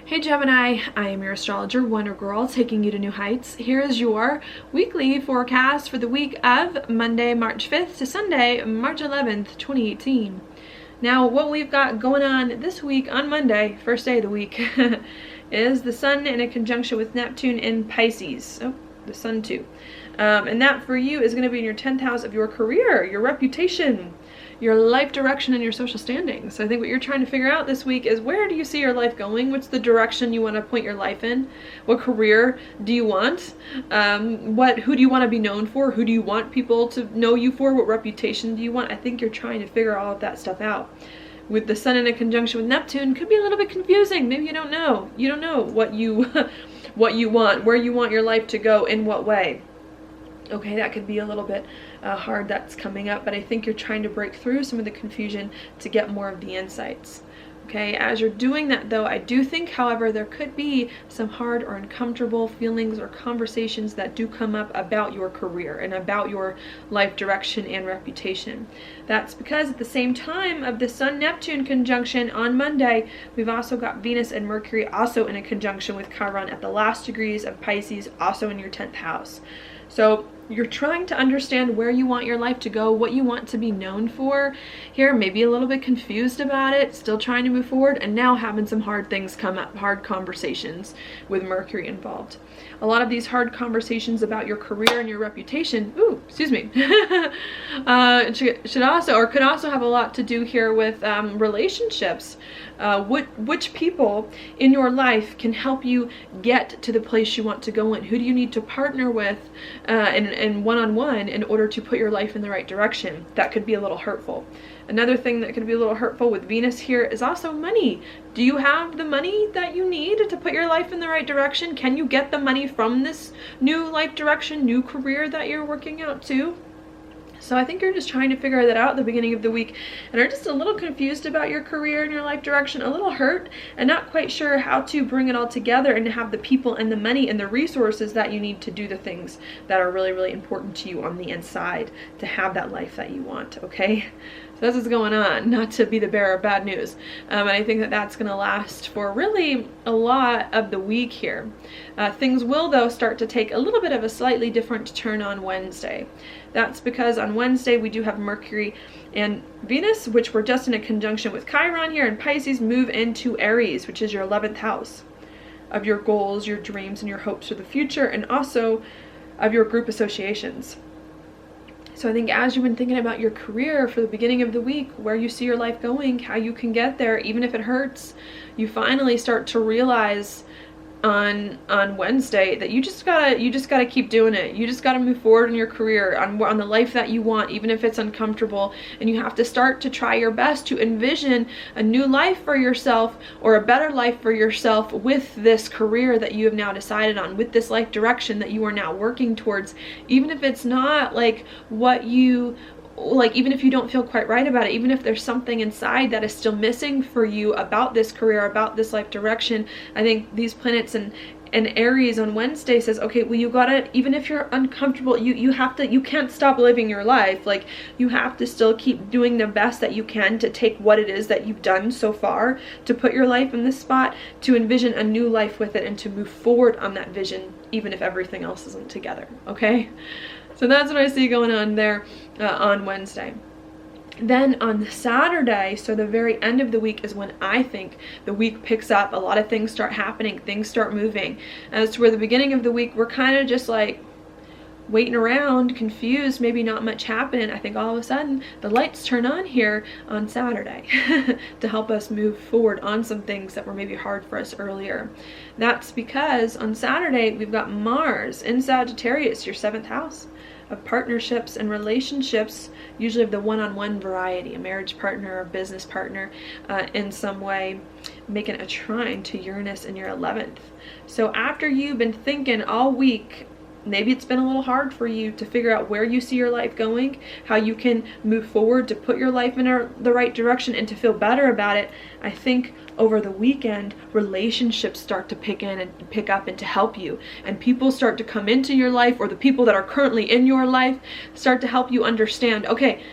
Hey Gemini, I am your astrologer, Wonder Girl, taking you to new heights. Here is your weekly forecast for the week of Monday, March 5th to Sunday, March 11th, 2018. Now, what we've got going on this week on Monday, first day of the week, is the Sun in a conjunction with Neptune in Pisces. Oh, the Sun too. And that for you is going to be in your 10th house of your career, your reputation, your life direction, and your social standing. So I think what you're trying to figure out this week is, where do you see your life going? What's the direction you want to point your life in? What career do you want? Who do you want to be known for? Who do you want people to know you for? What reputation do you want? I think you're trying to figure all of that stuff out. With the Sun in a conjunction with Neptune, could be a little bit confusing. Maybe you don't know. You don't know what you what you want, where you want your life to go, in what way. Okay, that could be a little bit hard, that's coming up, but I think you're trying to break through some of the confusion to get more of the insights. Okay, as you're doing that though, I do think, however, there could be some hard or uncomfortable feelings or conversations that do come up about your career and about your life direction and reputation. That's because at the same time of the Sun-Neptune conjunction on Monday, we've also got Venus and Mercury also in a conjunction with Chiron at the last degrees of Pisces, also in your 10th house. So you're trying to understand where you want your life to go, what you want to be known for here, maybe a little bit confused about it, still trying to move forward, and now having some hard things come up, hard conversations with Mercury involved. A lot of these hard conversations about your career and your reputation, should also, or could also have a lot to do here with relationships. Which people in your life can help you get to the place you want to go in? Who do you need to partner with and one-on-one in order to put your life in the right direction? That could be a little hurtful. Another thing that could be a little hurtful with Venus here is also money. Do you have the money that you need to put your life in the right direction? Can you get the money from this new life direction, new career that you're working out to? So I think you're just trying to figure that out at the beginning of the week and are just a little confused about your career and your life direction, a little hurt, and not quite sure how to bring it all together and to have the people and the money and the resources that you need to do the things that are really, really important to you on the inside to have that life that you want, okay? So that's what's going on, not to be the bearer of bad news. And I think that that's going to last for really a lot of the week here. Things will, though, start to take a little bit of a slightly different turn on Wednesday. That's because on Wednesday we do have Mercury and Venus, which were just in a conjunction with Chiron here in Pisces, move into Aries, which is your 11th house of your goals, your dreams, and your hopes for the future, and also of your group associations. So I think as you've been thinking about your career for the beginning of the week, where you see your life going, how you can get there, even if it hurts, you finally start to realize on Wednesday that you just gotta keep doing it. You just gotta move forward in your career, on the life that you want, even if it's uncomfortable, and you have to start to try your best to envision a new life for yourself, or a better life for yourself, with this career that you have now decided on, with this life direction that you are now working towards, even if it's not like what you like, even if you don't feel quite right about it, even if there's something inside that is still missing for you about this career, about this life direction. I think these planets and Aries on Wednesday says, okay, well, you gotta, even if you're uncomfortable, you can't stop living your life. Like, you have to still keep doing the best that you can to take what it is that you've done so far, to put your life in this spot, to envision a new life with it, and to move forward on that vision, even if everything else isn't together, okay? So that's what I see going on there on Wednesday. Then on Saturday, so the very end of the week, is when I think the week picks up. A lot of things start happening, things start moving. As to where the beginning of the week, we're kind of just like waiting around, confused, maybe not much happening. I think all of a sudden the lights turn on here on Saturday to help us move forward on some things that were maybe hard for us earlier. That's because on Saturday we've got Mars in Sagittarius, your 7th house of partnerships and relationships, usually of the one-on-one variety, a marriage partner or business partner in some way, making a trine to Uranus in your 11th. So after you've been thinking all week maybe it's been a little hard for you to figure out where you see your life going, how you can move forward to put your life in the right direction and to feel better about it. I think over the weekend, relationships start to pick up and to help you, and people start to come into your life, or the people that are currently in your life start to help you understand, okay,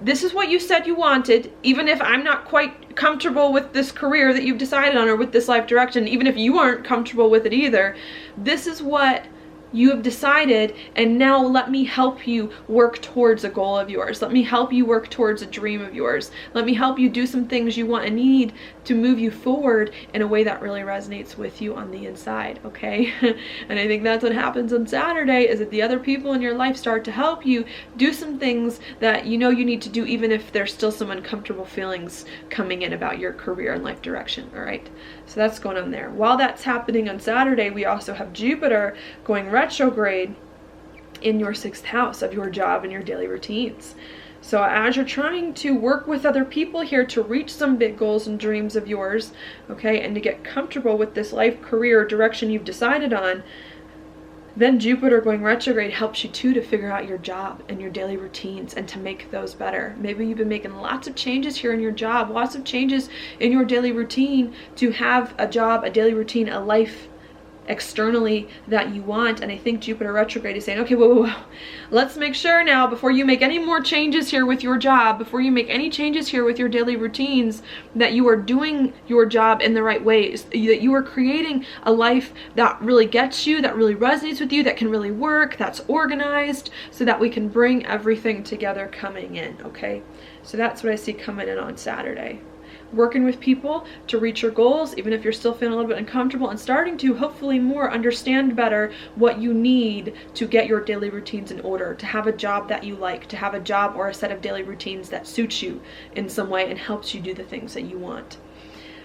this is what you said you wanted, even if I'm not quite comfortable with this career that you've decided on, or with this life direction, even if you aren't comfortable with it either, this is what you have decided, and now let me help you work towards a goal of yours. Let me help you work towards a dream of yours. Let me help you do some things you want and need to move you forward in a way that really resonates with you on the inside, okay? And I think that's what happens on Saturday, is that the other people in your life start to help you do some things that you know you need to do, even if there's still some uncomfortable feelings coming in about your career and life direction, all right? So that's going on there. While that's happening on Saturday, we also have Jupiter going retrograde in your 6th house of your job and your daily routines. So as you're trying to work with other people here to reach some big goals and dreams of yours, okay, and to get comfortable with this life, career, direction you've decided on, then Jupiter going retrograde helps you too to figure out your job and your daily routines and to make those better. Maybe you've been making lots of changes here in your job, lots of changes in your daily routine to have a job, a daily routine, a life externally that you want. And I think Jupiter retrograde is saying, okay, whoa, let's make sure now, before you make any more changes here with your job, before you make any changes here with your daily routines, that you are doing your job in the right ways, that you are creating a life that really gets you, that really resonates with you, that can really work, that's organized, so that we can bring everything together coming in, okay? So that's what I see coming in on Saturday. Working with people to reach your goals, even if you're still feeling a little bit uncomfortable, and starting to hopefully more understand better what you need to get your daily routines in order, to have a job that you like, to have a job or a set of daily routines that suits you in some way and helps you do the things that you want.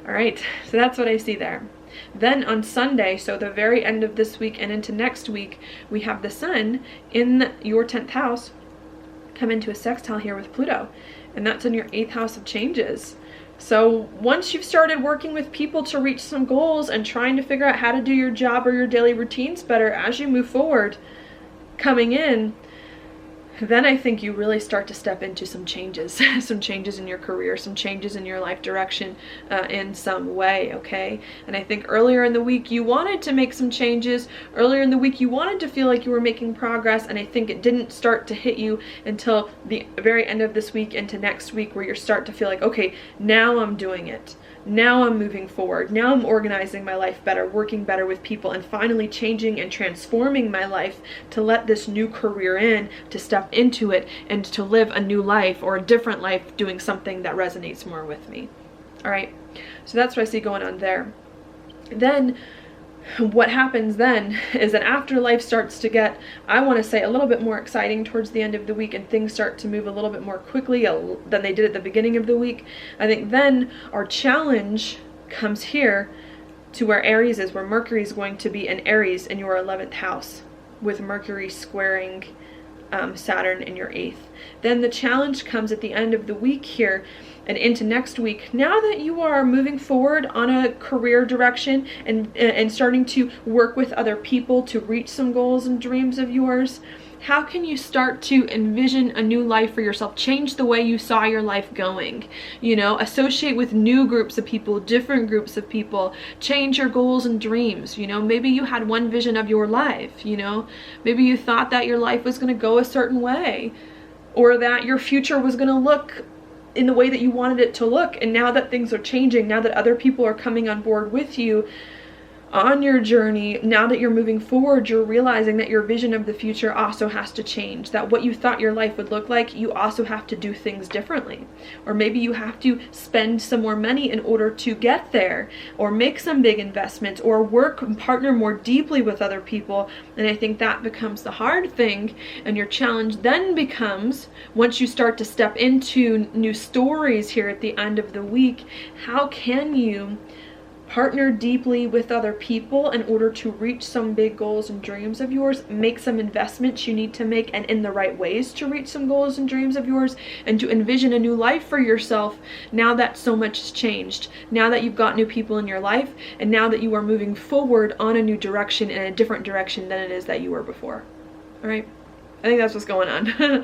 All right, so that's what I see there. Then on Sunday, so the very end of this week and into next week, we have the Sun in your 10th house come into a sextile here with Pluto, and that's in your 8th house of changes. So once you've started working with people to reach some goals and trying to figure out how to do your job or your daily routines better as you move forward coming in, then I think you really start to step into some changes, some changes in your career, some changes in your life direction in some way, okay? And I think earlier in the week you wanted to make some changes. Earlier in the week you wanted to feel like you were making progress, and I think it didn't start to hit you until the very end of this week into next week, where you start to feel like, okay, now I'm doing it. Now I'm moving forward. Now I'm organizing my life better, working better with people, and finally changing and transforming my life to let this new career in, to step into it, and to live a new life or a different life doing something that resonates more with me. All right, so that's what I see going on there. Then what happens then is that after life starts to get, I want to say, a little bit more exciting towards the end of the week, and things start to move a little bit more quickly than they did at the beginning of the week, I think then our challenge comes here to where Aries is, where Mercury is going to be in Aries in your 11th house, with Mercury squaring Saturn in your 8th. Then the challenge comes at the end of the week here and into next week. Now that you are moving forward on a career direction and starting to work with other people to reach some goals and dreams of yours, how can you start to envision a new life for yourself? Change the way you saw your life going, you know, associate with new groups of people, different groups of people, change your goals and dreams. You know, maybe you had one vision of your life, you know, maybe you thought that your life was going to go a certain way, or that your future was going to look in the way that you wanted it to look. And now that things are changing, now that other people are coming on board with you on your journey, now that you're moving forward, you're realizing that your vision of the future also has to change, that what you thought your life would look like, you also have to do things differently. Or maybe you have to spend some more money in order to get there, or make some big investments, or work and partner more deeply with other people. And I think that becomes the hard thing, and your challenge then becomes, once you start to step into new stories here at the end of the week, how can you partner deeply with other people in order to reach some big goals and dreams of yours, make some investments you need to make, and in the right ways to reach some goals and dreams of yours, and to envision a new life for yourself now that so much has changed, now that you've got new people in your life, and now that you are moving forward on a new direction, in a different direction than it is that you were before. All right, I think that's what's going on.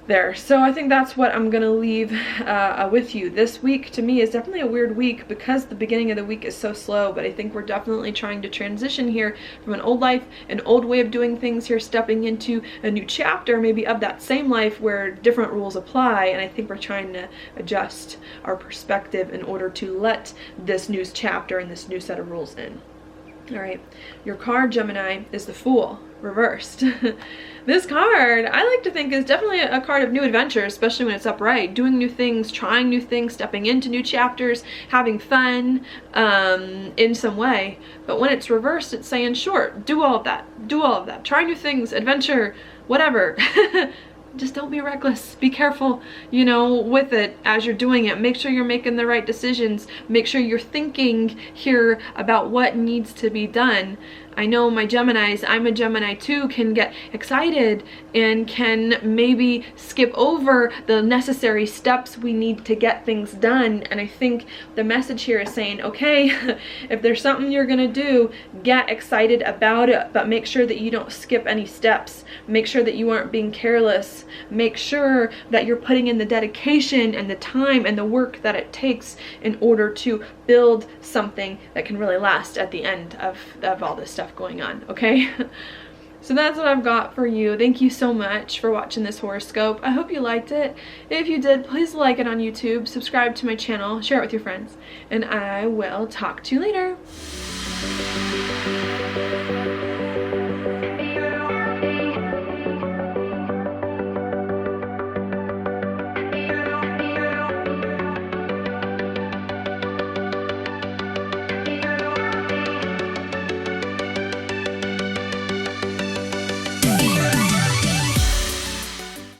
There. So I think that's what I'm gonna leave with you. This week to me is definitely a weird week because the beginning of the week is so slow, but I think we're definitely trying to transition here from an old life, an old way of doing things here, stepping into a new chapter maybe of that same life where different rules apply, and I think we're trying to adjust our perspective in order to let this new chapter and this new set of rules in. All right, your card, Gemini, is the Fool reversed. This card, I like to think, is definitely a card of new adventures, especially when it's upright. Doing new things, trying new things, stepping into new chapters, having fun in some way. But when it's reversed, it's saying, sure, do all of that. Do all of that. Try new things, adventure, whatever. Just don't be reckless. Be careful, you know, with it as you're doing it. Make sure you're making the right decisions. Make sure you're thinking here about what needs to be done. I know my Geminis, I'm a Gemini too, can get excited and can maybe skip over the necessary steps we need to get things done. And I think the message here is saying, okay, if there's something you're gonna do, get excited about it, but make sure that you don't skip any steps. Make sure that you aren't being careless. Make sure that you're putting in the dedication and the time and the work that it takes in order to build something that can really last at the end of all this stuff going on, okay? So that's what I've got for you. Thank you so much for watching this horoscope. I hope you liked it. If you did, please like it on YouTube, subscribe to my channel, share it with your friends, and I will talk to you later.